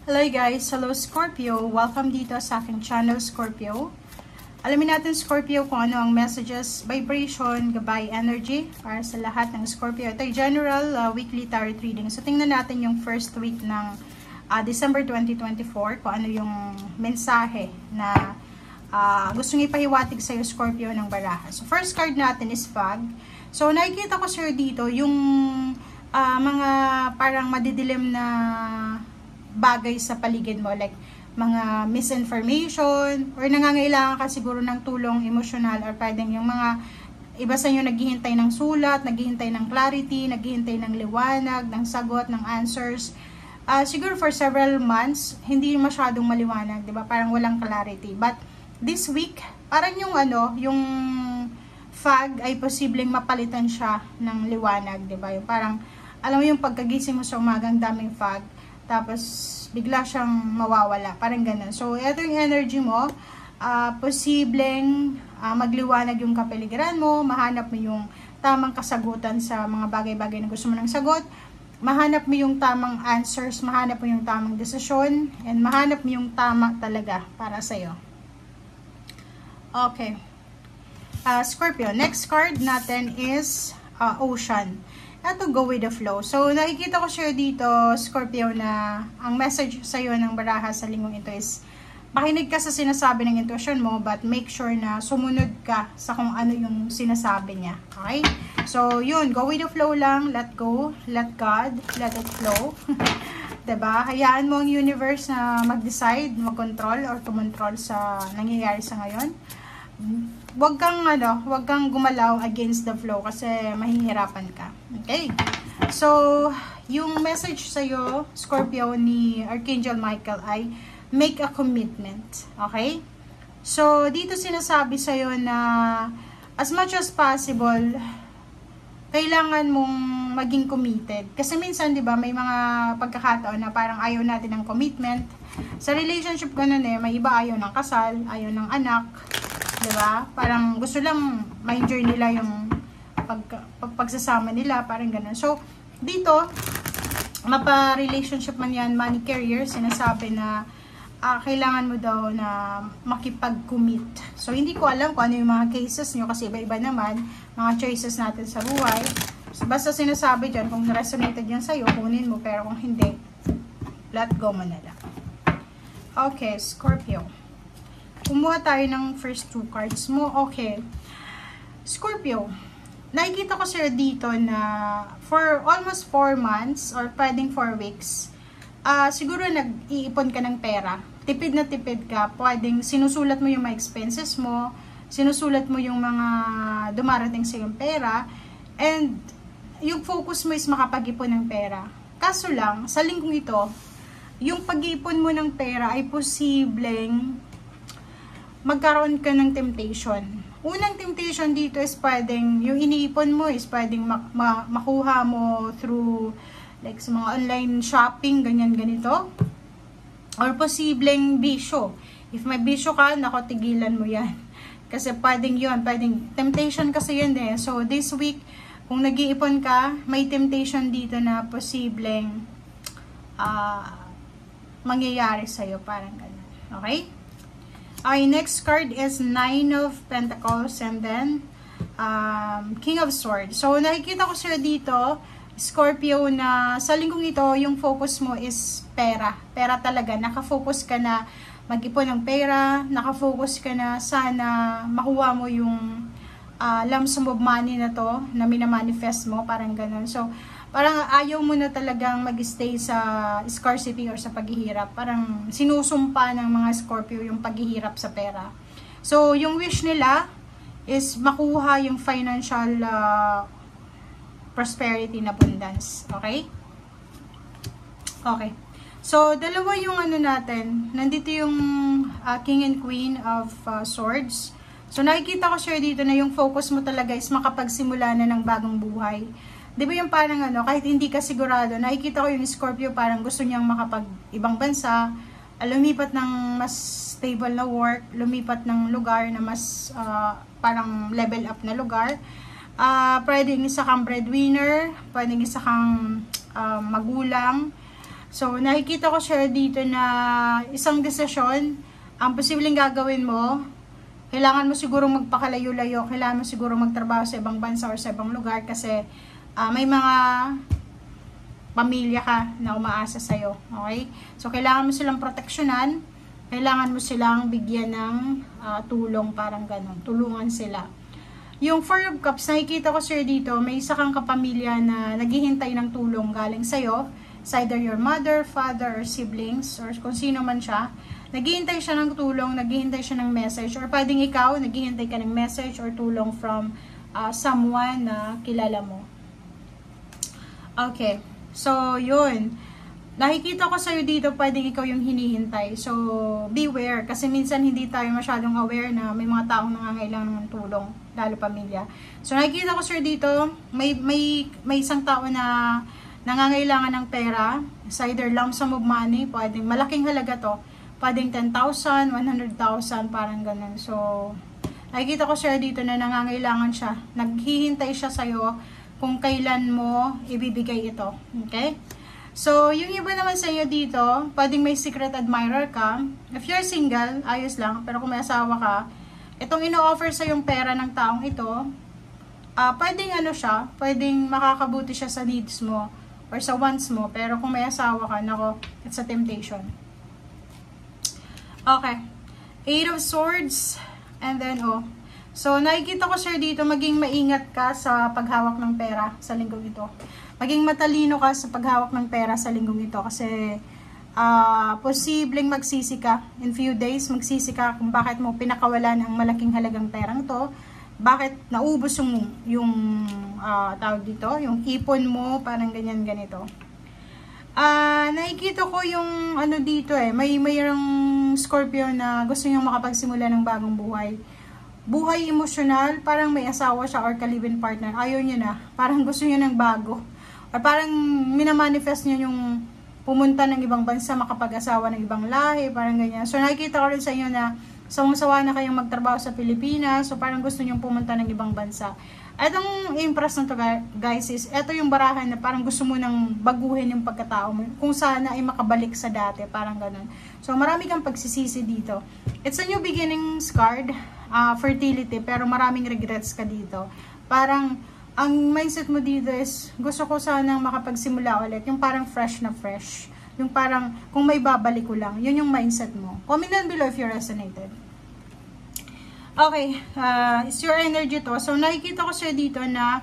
Hello guys! Hello Scorpio! Welcome dito sa aking channel Scorpio. Alamin natin Scorpio kung ano ang messages, vibration, gabay, energy para sa lahat ng Scorpio. Ito ay general weekly tarot reading. So tingnan natin yung first week ng December 2024 kung ano yung mensahe na gusto nyo ipahiwatig sa'yo Scorpio ng baraha. So first card natin is Fog. So nakikita ko sir dito yung mga parang madidilim na bagay sa paligid mo, like mga misinformation or nangangailangan ka siguro ng tulong emosyonal, or pwedeng yung mga iba sa inyo naghihintay ng sulat, naghihintay ng clarity, naghihintay ng liwanag, ng sagot, ng answers. Siguro for several months hindi masyadong maliwanag, 'di ba? Parang walang clarity. But this week, parang yung yung fog ay posibleng mapalitan siya ng liwanag, 'di ba? Yung parang alam mo yung pagkagising mo sa umagang daming fog, tapos bigla siyang mawawala, parang ganun. So ito yung energy mo, posibleng magliwanag yung kapaligiran mo, mahanap mo yung tamang kasagutan sa mga bagay-bagay na gusto mo ng sagot, mahanap mo yung tamang answers, mahanap mo yung tamang desisyon, and mahanap mo yung tama talaga para sa'yo. Okay. Scorpio, next card natin is Ocean. Ito, go with the flow. So, nakikita ko siya dito, Scorpio, na ang message sa'yo ng baraha sa linggong ito is makinig ka sa sinasabi ng intuition mo, but make sure na sumunod ka sa kung ano yung sinasabi niya. Okay? So, yun, go with the flow lang, let go, let God, let it flow. Diba? Hayaan mo ang universe na mag-decide, mag-control, or kumontrol sa nangyayari sa ngayon. Wag kang gumalaw against the flow kasi mahihirapan ka. Okay? So, yung message sa'yo, Scorpio, ni Archangel Michael ay make a commitment. Okay? So, dito sinasabi sa'yo na as much as possible, kailangan mong maging committed. Kasi minsan, di ba, may mga pagkakataon na parang ayaw natin ng commitment. Sa relationship ganun may iba ayaw ng kasal, ayaw ng anak, diba? Parang gusto lang ma-enjoy nila yung pagsasama nila, parang ganun. So, dito, mapa-relationship man yan, money career, sinasabi na kailangan mo daw na makipag-commit. So, hindi ko alam kung ano yung mga cases nyo kasi iba-iba naman, mga choices natin sa buhay. So, basta sinasabi dyan, kung resonated yan sa'yo, kunin mo, pero kung hindi, let go mo na lang. Okay, Scorpio. Kumuha tayo ng first two cards mo. Okay. Scorpio, nakikita ko sir dito na for almost 4 months or pwedeng 4 weeks, siguro nag-iipon ka ng pera. Tipid na tipid ka. Pwedeng sinusulat mo yung mga expenses mo, sinusulat mo yung mga dumarating sa yung pera, and yung focus mo is makapag-ipon ng pera. Kaso lang, sa linggong ito, yung pag-iipon mo ng pera ay posibleng magkaroon ka ng temptation. Unang temptation dito is pwedeng, yung iniipon mo is pwedeng makuha mo through like sa mga online shopping, ganyan ganito. Or posibleng bisyo. If may bisyo ka, nako, tigilan mo yan. Kasi pwedeng yun, pwedeng temptation kasi yun So this week, kung nag-iipon ka, may temptation dito na posibleng mangyayari sa'yo, parang ganun. Okay? Okay, next card is Nine of Pentacles and then King of Swords. So, nakikita ko sila dito, Scorpio, na sa linggong ito, yung focus mo is pera. Pera talaga. Nakafocus ka na mag-ipon ng pera. Nakafocus ka na sana makuha mo yung lump sum of money na to, na minamanifest mo, parang ganun. So, parang ayaw mo na talagang mag-stay sa scarcity or sa paghihirap. Parang sinusumpa ng mga Scorpio yung paghihirap sa pera. So, yung wish nila is makuha yung financial prosperity na abundance. Okay? Okay. So, dalawa yung natin. Nandito yung King and Queen of Swords. So, nakikita ko siya dito na yung focus mo talaga is makapagsimula na ng bagong buhay. Di ba yung parang kahit hindi ka sigurado, nakikita ko yung Scorpio parang gusto niyang makapag-ibang bansa, lumipat ng mas stable na work, lumipat ng lugar na mas parang level up na lugar. Pwedeng isa kang breadwinner, pwedeng isa kang magulang, So, nakikita ko siya dito na isang desisyon ang posibleng gagawin mo. Kailangan mo siguro magpakalayo-layo, kailangan mo siguro magtrabaho sa ibang bansa or sa ibang lugar kasi may mga pamilya ka na umaasa sa'yo. Okay? So, kailangan mo silang proteksyonan, kailangan mo silang bigyan ng tulong, parang ganun. Tulungan sila. Yung Four of Cups, nakikita ko sir dito, may isa kang kapamilya na naghihintay ng tulong galing sa'yo. It's either your mother, father, or siblings, or kung sino man siya. Naghihintay siya ng tulong, naghihintay siya ng message, or pwedeng ikaw, naghihintay ka ng message or tulong from someone na kilala mo. Okay, so yun. Nakikita ko sa'yo dito, pwedeng ikaw yung hinihintay. So, beware, kasi minsan hindi tayo masyadong aware na may mga taong nangangailangan ng tulong, lalo pamilya. So, nakikita ko sir dito, may isang tao na nangangailangan ng pera. It's either lump sum of money, pwedeng malaking halaga to. Pwedeng 10,000, 100,000, parang ganun. So, nakikita ko siya dito na nangangailangan siya. Naghihintay siya sa'yo kung kailan mo ibibigay ito. Okay? So, yung iba naman sa iyo dito, pwedeng may secret admirer ka. If you're single, ayos lang. Pero kung may asawa ka, itong ino-offer sa yung pera ng taong ito, pwedeng ano siya, pwedeng makakabuti siya sa needs mo or sa wants mo. Pero kung may asawa ka, nako, it's a temptation. Okay. 8 of Swords. And then, so, nakikita ko sir dito, maging maingat ka sa paghawak ng pera sa linggong ito. Maging matalino ka sa paghawak ng pera sa linggong ito. Kasi, posibleng magsisi ka. In few days, magsisi ka kung bakit mo pinakawalan ang malaking halagang perang to. Bakit naubos yung tawag dito, yung ipon mo, parang ganyan-ganito. Nakikita ko yung ano dito mayroong Scorpio na gusto niyang makapagsimula ng bagong buhay. Buhay emosyonal, parang may asawa siya or ka-live-in partner. Ayaw niya na. Parang gusto niya ng bago. Or parang minamanifest niya yung pumunta ng ibang bansa, makapag-asawa ng ibang lahi, parang ganyan. So nakikita ko rin sa inyo na sawang-sawa na kayong magtrabaho sa Pilipinas. So parang gusto niyong pumunta ng ibang bansa. Itong impress na to guys is, ito yung barahan na parang gusto mo nang baguhin yung pagkatao mo. Kung sana ay makabalik sa dati, parang ganun. So marami kang pagsisisi dito. It's a new beginnings card, fertility, pero maraming regrets ka dito. Parang, ang mindset mo dito is, gusto ko sanang makapagsimula ulit. Yung parang fresh na fresh. Yung parang, kung may babalik ko lang. Yun yung mindset mo. Comment down below if you resonated. Okay, it's your energy to. So, nakikita ko siya dito na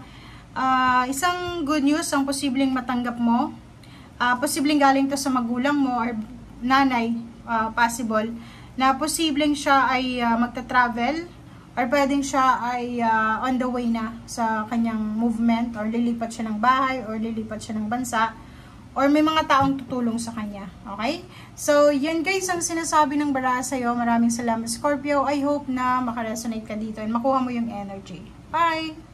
isang good news ang posibleng matanggap mo. Posibleng galing to sa magulang mo or nanay, possible, na posibleng siya ay magta-travel or pwedeng siya ay on the way na sa kanyang movement or lilipat siya ng bahay or lilipat siya ng bansa. Or may mga taong tutulong sa kanya. Okay? So, yan guys ang sinasabi ng baraha sa'yo. Maraming salamat Scorpio. I hope na makaresonate ka dito and makuha mo yung energy. Bye!